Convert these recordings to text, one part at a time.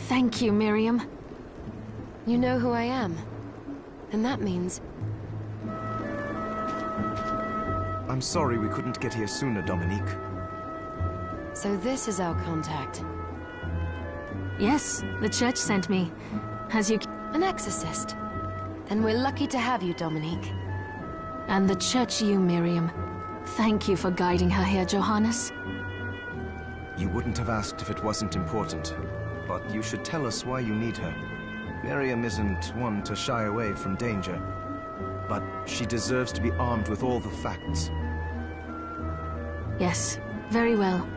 Thank you, Miriam. You know who I am. And that means... I'm sorry we couldn't get here sooner, Dominique. So this is our contact. Yes, the church sent me. As you... An exorcist. Then we're lucky to have you, Dominique. And the church you, Miriam. Thank you for guiding her here, Johannes. You wouldn't have asked if it wasn't important. But you should tell us why you need her. Miriam isn't one to shy away from danger. But she deserves to be armed with all the facts. Yes, very well.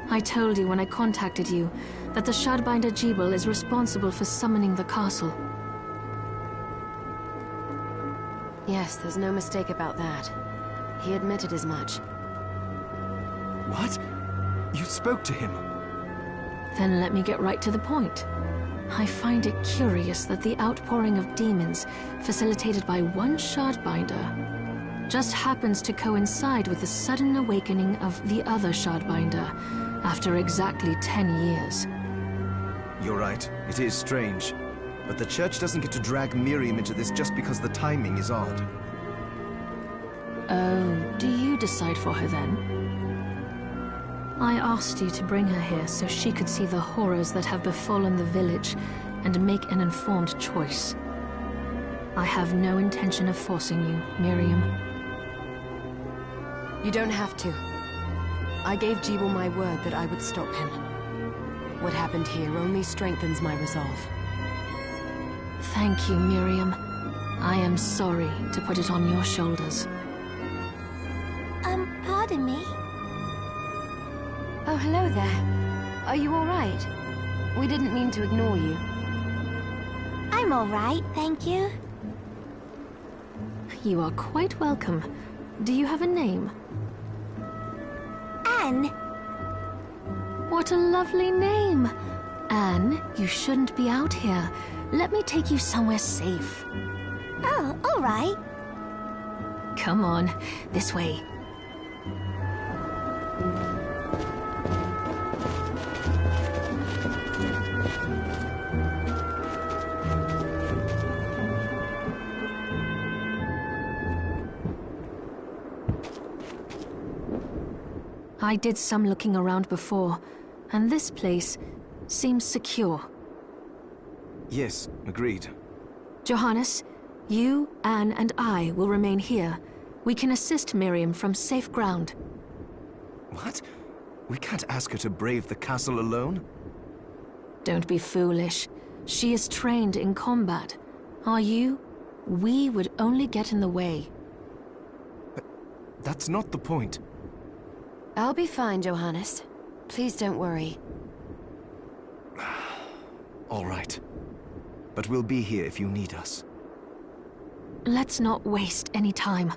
I told you when I contacted you that the Shardbinder Jebel is responsible for summoning the castle. Yes, there's no mistake about that. He admitted as much. What? You spoke to him? Then let me get right to the point. I find it curious that the outpouring of demons, facilitated by one Shardbinder, just happens to coincide with the sudden awakening of the other Shardbinder, after exactly 10 years. You're right, it is strange. But the church doesn't get to drag Miriam into this just because the timing is odd. Oh, do you decide for her then? I asked you to bring her here so she could see the horrors that have befallen the village and make an informed choice. I have no intention of forcing you, Miriam. You don't have to. I gave Jebel my word that I would stop him. What happened here only strengthens my resolve. Thank you, Miriam. I am sorry to put it on your shoulders. Pardon me? Oh, hello there. Are you all right? We didn't mean to ignore you. I'm all right, thank you. You are quite welcome. Do you have a name? Anne. What a lovely name! Anne, you shouldn't be out here. Let me take you somewhere safe. Oh, all right. Come on, this way. I did some looking around before, and this place seems secure. Yes, agreed. Johannes, you, Anne, and I will remain here. We can assist Miriam from safe ground. What? We can't ask her to brave the castle alone? Don't be foolish. She is trained in combat. Are you? We would only get in the way. But that's not the point. I'll be fine, Johannes. Please don't worry. All right. But we'll be here if you need us. Let's not waste any time.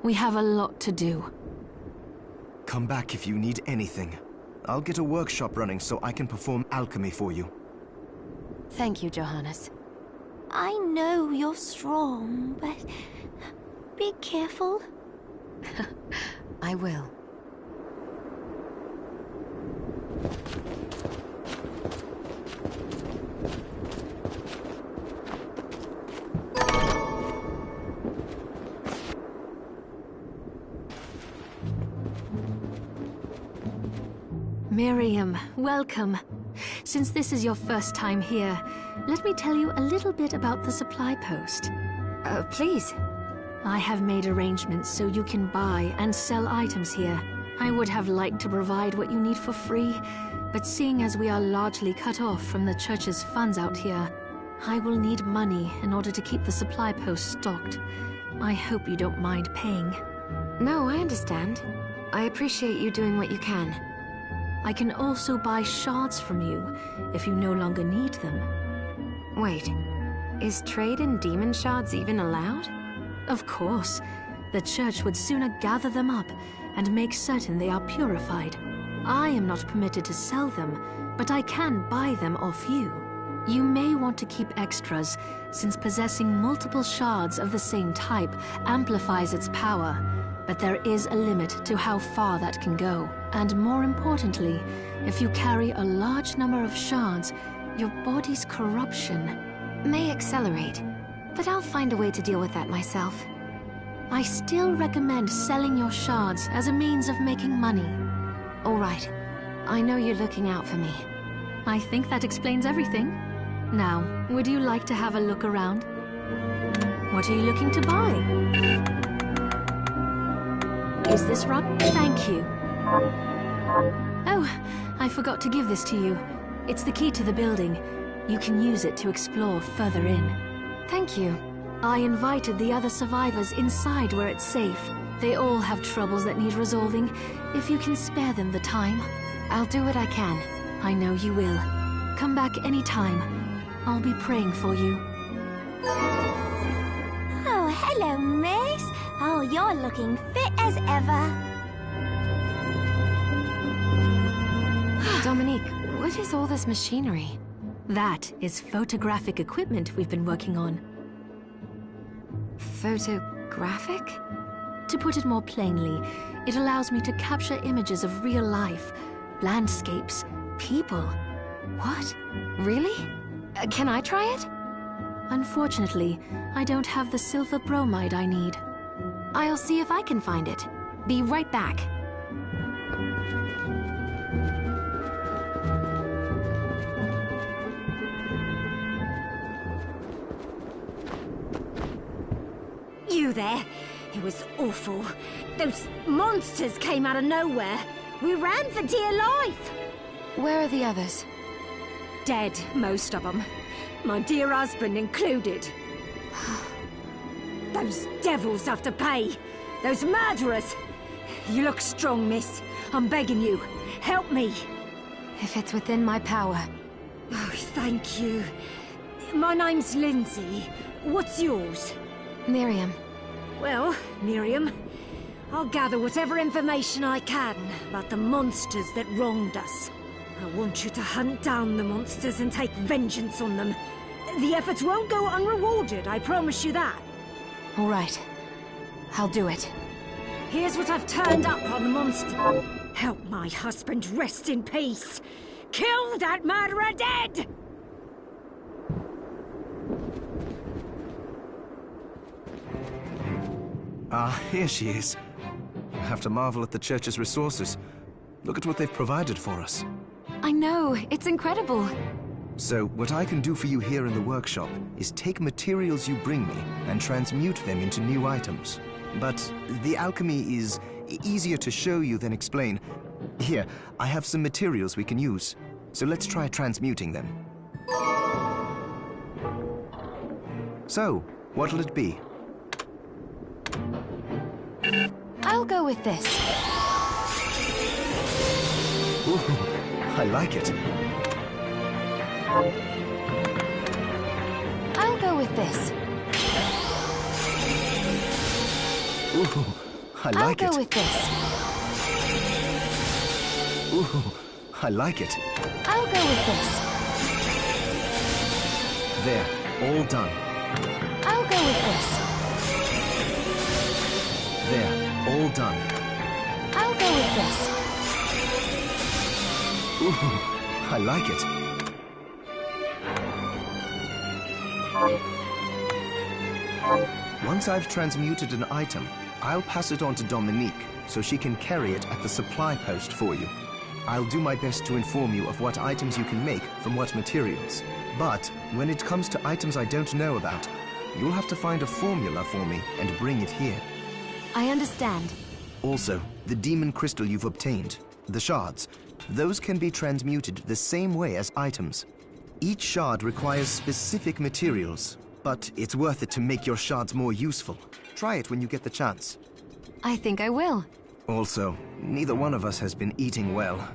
We have a lot to do. Come back if you need anything. I'll get a workshop running so I can perform alchemy for you. Thank you, Johannes. I know you're strong, but be careful. I will. Miriam, welcome. Since this is your first time here, let me tell you a little bit about the supply post. Please. I have made arrangements so you can buy and sell items here. I would have liked to provide what you need for free, but seeing as we are largely cut off from the church's funds out here, I will need money in order to keep the supply post stocked. I hope you don't mind paying. No, I understand. I appreciate you doing what you can. I can also buy shards from you, if you no longer need them. Wait, is trade in demon shards even allowed? Of course. The church would sooner gather them up and make certain they are purified. I am not permitted to sell them, but I can buy them off you. You may want to keep extras, since possessing multiple shards of the same type amplifies its power. But there is a limit to how far that can go. And more importantly, if you carry a large number of shards, your body's corruption May accelerate, but I'll find a way to deal with that myself. I still recommend selling your shards as a means of making money. All right. I know you're looking out for me. I think that explains everything. Now, would you like to have a look around? What are you looking to buy? Is this right? Thank you. Oh, I forgot to give this to you. It's the key to the building. You can use it to explore further in. Thank you. I invited the other survivors inside where it's safe. They all have troubles that need resolving. If you can spare them the time. I'll do what I can. I know you will. Come back anytime. I'll be praying for you. Oh, hello, miss. Oh, you're looking fit as ever. Dominique, what is all this machinery? That is photographic equipment we've been working on. Photographic? To put it more plainly, it allows me to capture images of real life, landscapes, people. What? Really? Can I try it? Unfortunately, I don't have the silver bromide I need. I'll see if I can find it. Be right back. You there? It was awful. Those monsters came out of nowhere. We ran for dear life. Where are the others? Dead, most of them. My dear husband included. Those devils have to pay. Those murderers. You look strong, miss. I'm begging you. Help me. If it's within my power. Oh, thank you. My name's Lindsay. What's yours? Miriam. Well, Miriam, I'll gather whatever information I can about the monsters that wronged us. I want you to hunt down the monsters and take vengeance on them. The efforts won't go unrewarded, I promise you that. All right. I'll do it. Here's what I've turned up on the monster. Help my husband rest in peace. Kill that murderer dead! Ah, here she is. I have to marvel at the church's resources. Look at what they've provided for us. I know, it's incredible. So, what I can do for you here in the workshop is take materials you bring me and transmute them into new items. But the alchemy is easier to show you than explain. Here, I have some materials we can use. So let's try transmuting them. So, what'll it be? I'll go with this. Ooh, I like it. I'll go with this. Ooh, I like it. I'll go with this. Ooh, I like it. I'll go with this. There, all done. I'll go with this. There, all done. I'll go with this. Ooh, I like it. Once I've transmuted an item, I'll pass it on to Dominique so she can carry it at the supply post for you. I'll do my best to inform you of what items you can make from what materials. But when it comes to items I don't know about, you'll have to find a formula for me and bring it here. I understand. Also, the demon crystal you've obtained, the shards, those can be transmuted the same way as items. Each shard requires specific materials, but it's worth it to make your shards more useful. Try it when you get the chance. I think I will. Also, neither one of us has been eating well.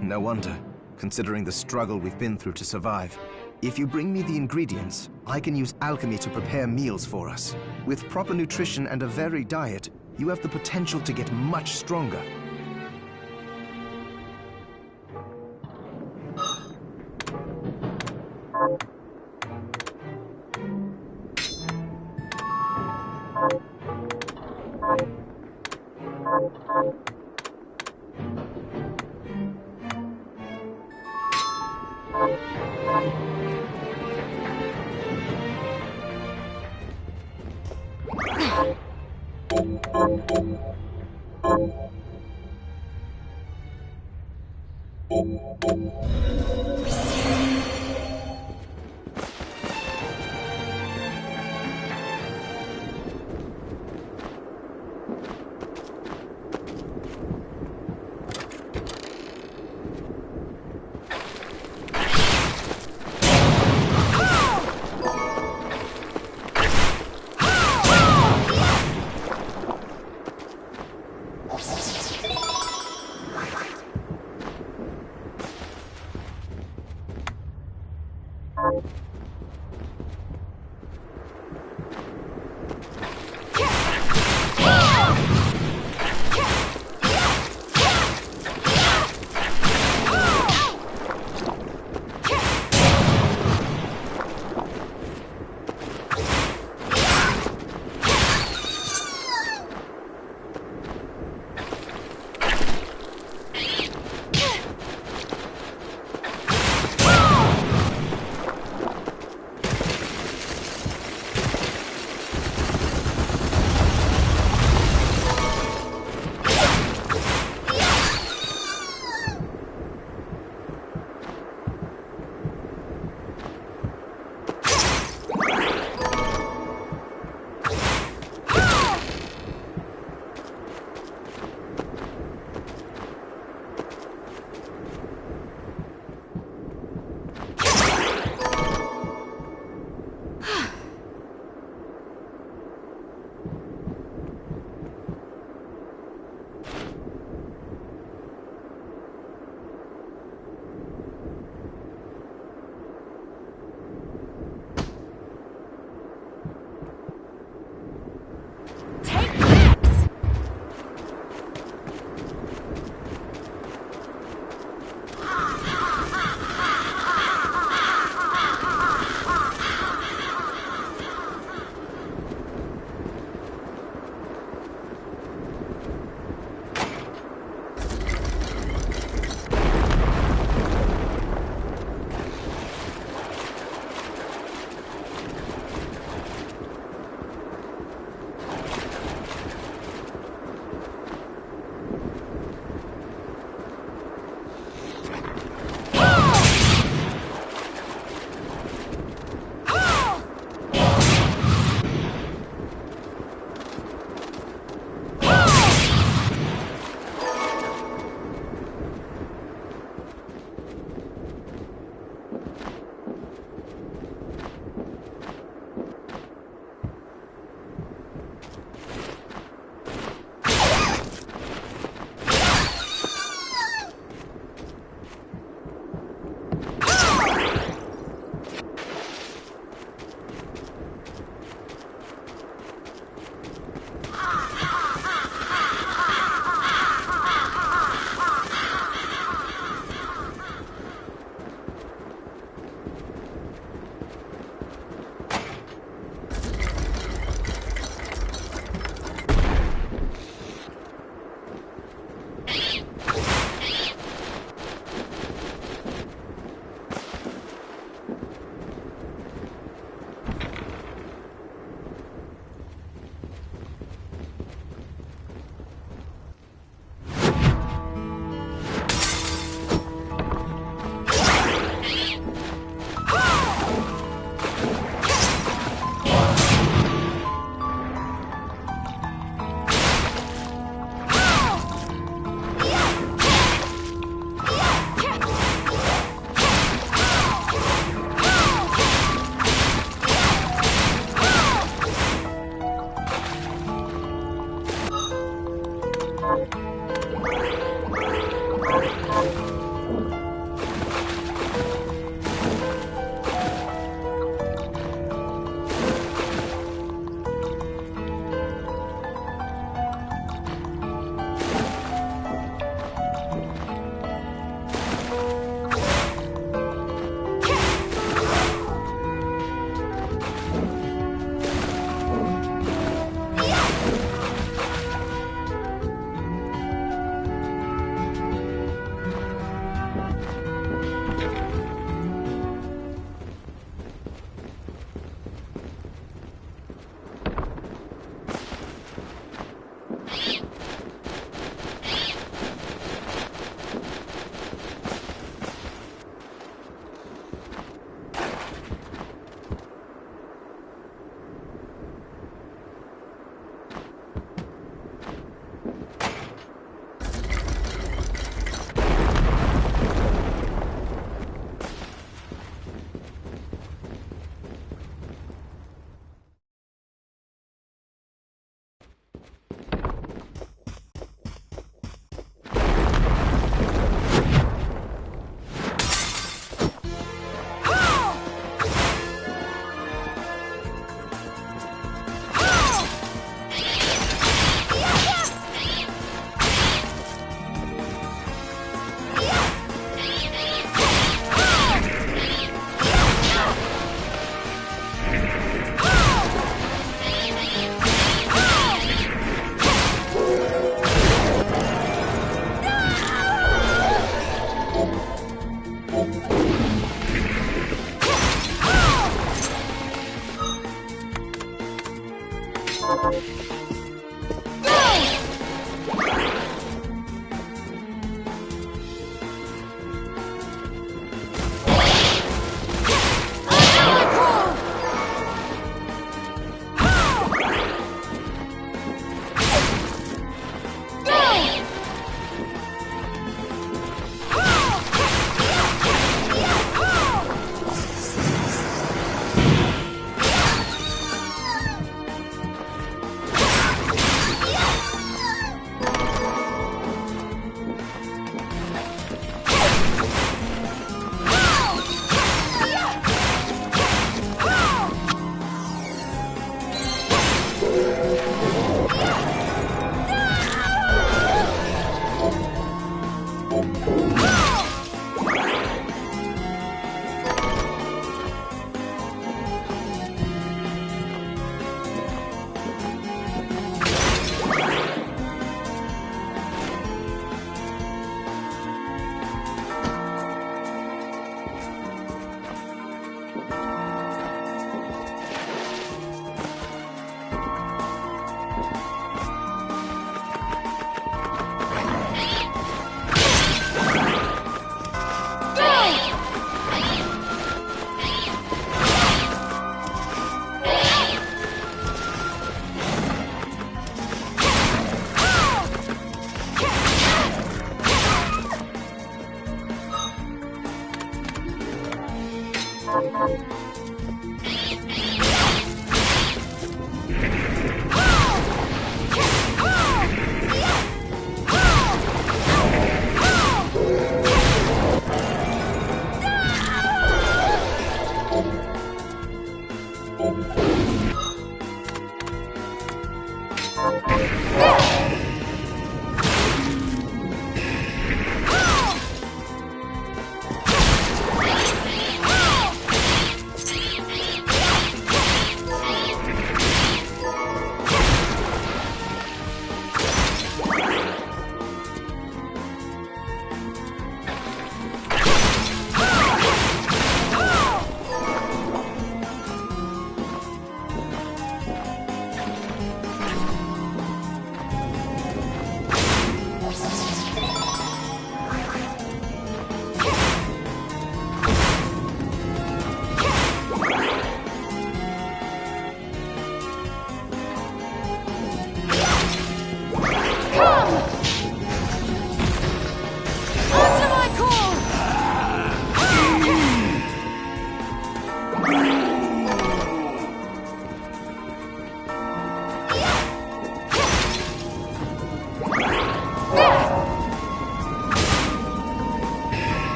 No wonder, considering the struggle we've been through to survive. If you bring me the ingredients, I can use alchemy to prepare meals for us. With proper nutrition and a varied diet, you have the potential to get much stronger.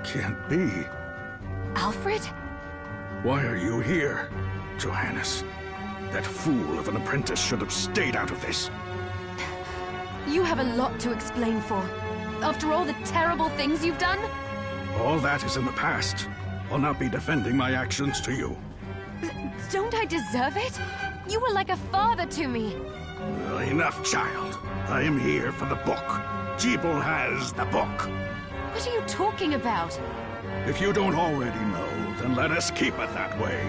Can't be. Alfred? Why are you here, Johannes? That fool of an apprentice should have stayed out of this. You have a lot to explain for. After all the terrible things you've done? All that is in the past. I'll not be defending my actions to you. Don't I deserve it? You were like a father to me. Enough, child. I am here for the book. Jeeble has the book. What are you talking about? If you don't already know, then let us keep it that way.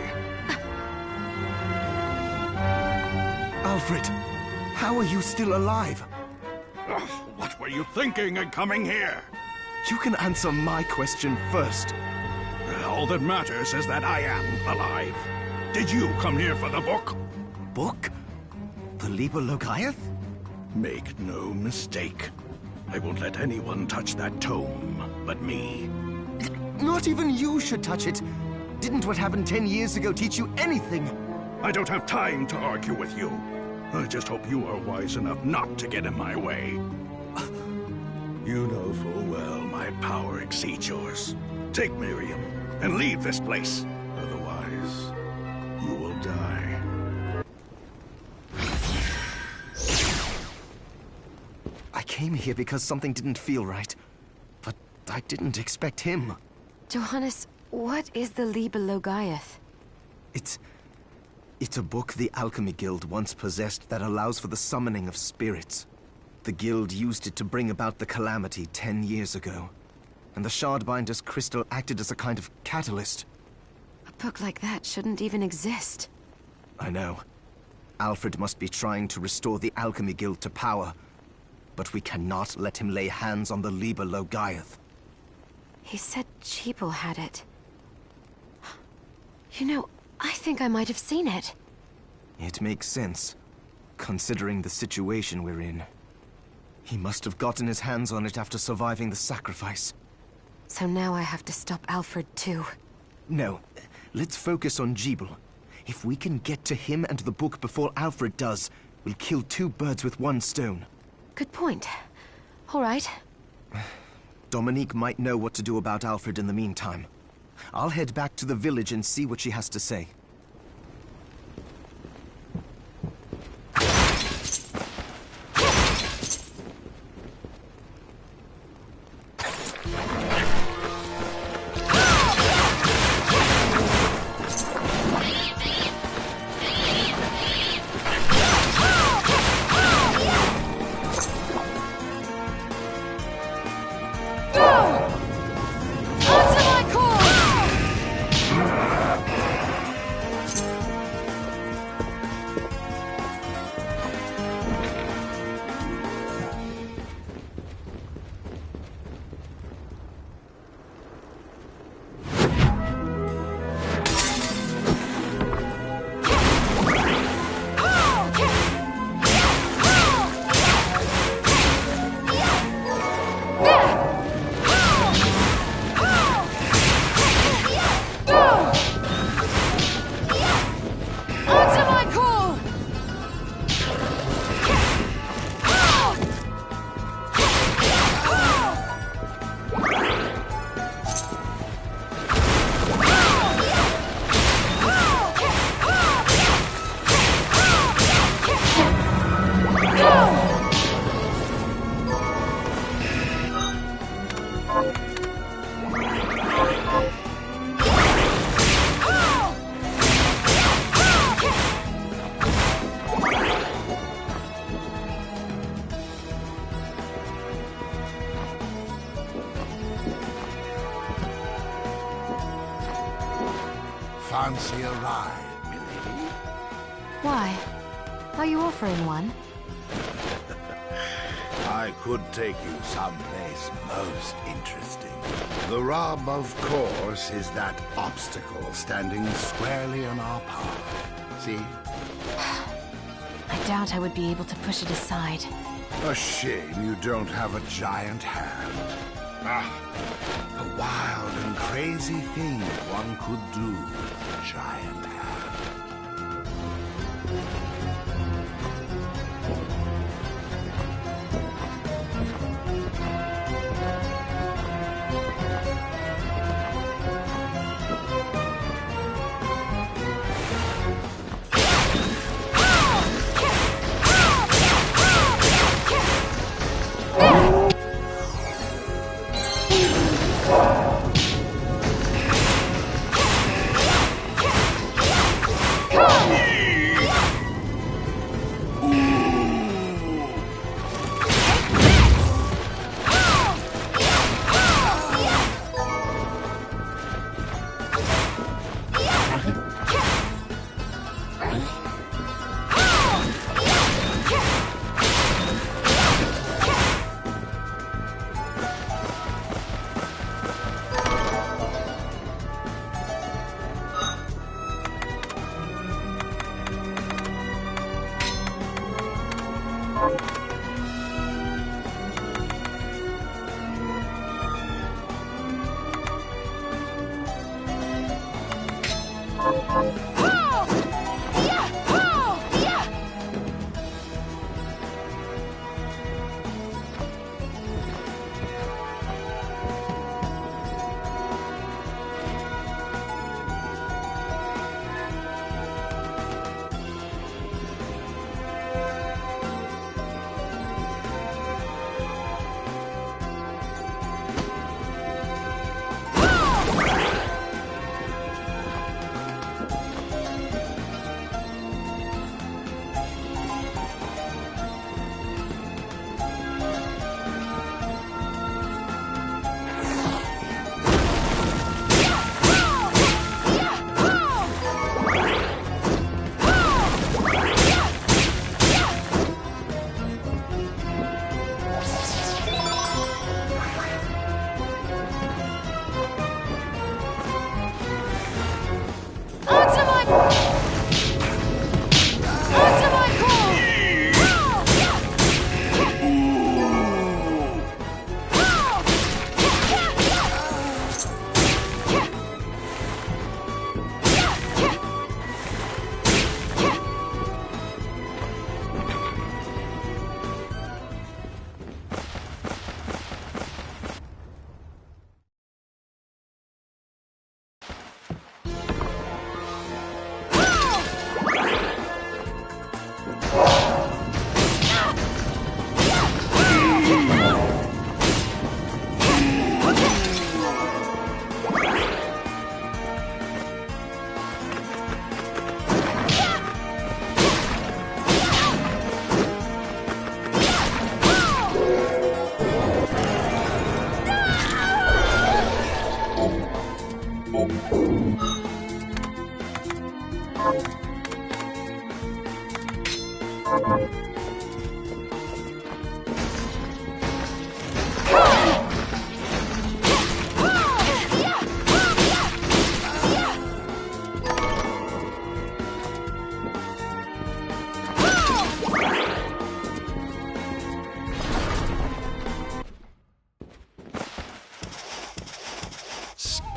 Alfred, how are you still alive? What were you thinking in coming here? You can answer my question first. All that matters is that I am alive. Did you come here for the book? Book? The Liber Logaeth? Make no mistake. I won't let anyone touch that tome but me. Not even you should touch it. Didn't what happened 10 years ago teach you anything? I don't have time to argue with you. I just hope you are wise enough not to get in my way. You know full well my power exceeds yours. Take Miriam and leave this place. Otherwise, you will die. I came here because something didn't feel right. But I didn't expect him. Johannes, what is the Liber Logaeth? It's a book the Alchemy Guild once possessed that allows for the summoning of spirits. The Guild used it to bring about the calamity 10 years ago. And the Shardbinder's crystal acted as a kind of catalyst. A book like that shouldn't even exist. I know. Alfred must be trying to restore the Alchemy Guild to power. But we cannot let him lay hands on the Liber Logaeth. He said Jeeble had it. You know, I think I might have seen it. It makes sense, considering the situation we're in. He must have gotten his hands on it after surviving the sacrifice. So now I have to stop Alfred too. No, let's focus on Jebel. If we can get to him and the book before Alfred does, we'll kill 2 birds with 1 stone. Good point. All right. Dominique might know what to do about Alfred in the meantime. I'll head back to the village and see what she has to say. Fancy a ride, milady? Why? Are you offering one? I could take you someplace most interesting. The rub, of course, is that obstacle standing squarely in our path. See? I doubt I would be able to push it aside. A shame you don't have a giant hand. A wild and crazy thing one could do with a giant hand.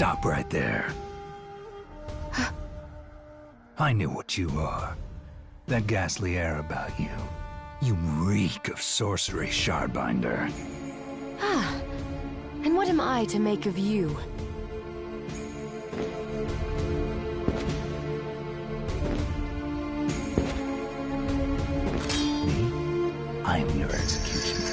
Stop right there. I knew what you are. That ghastly air about you. You reek of sorcery, Shardbinder. Ah, and what am I to make of you? Me? I am your executioner.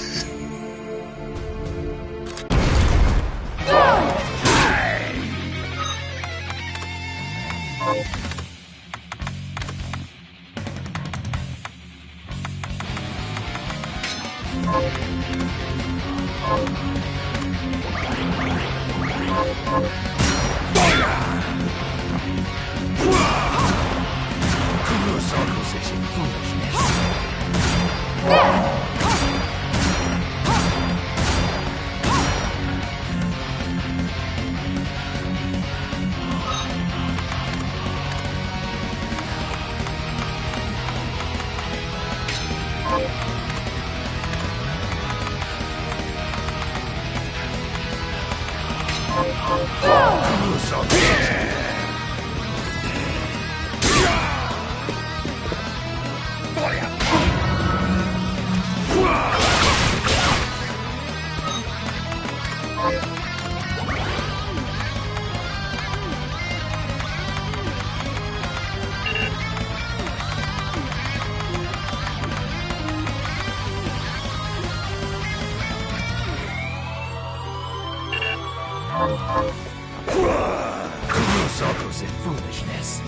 Circles in foolishness.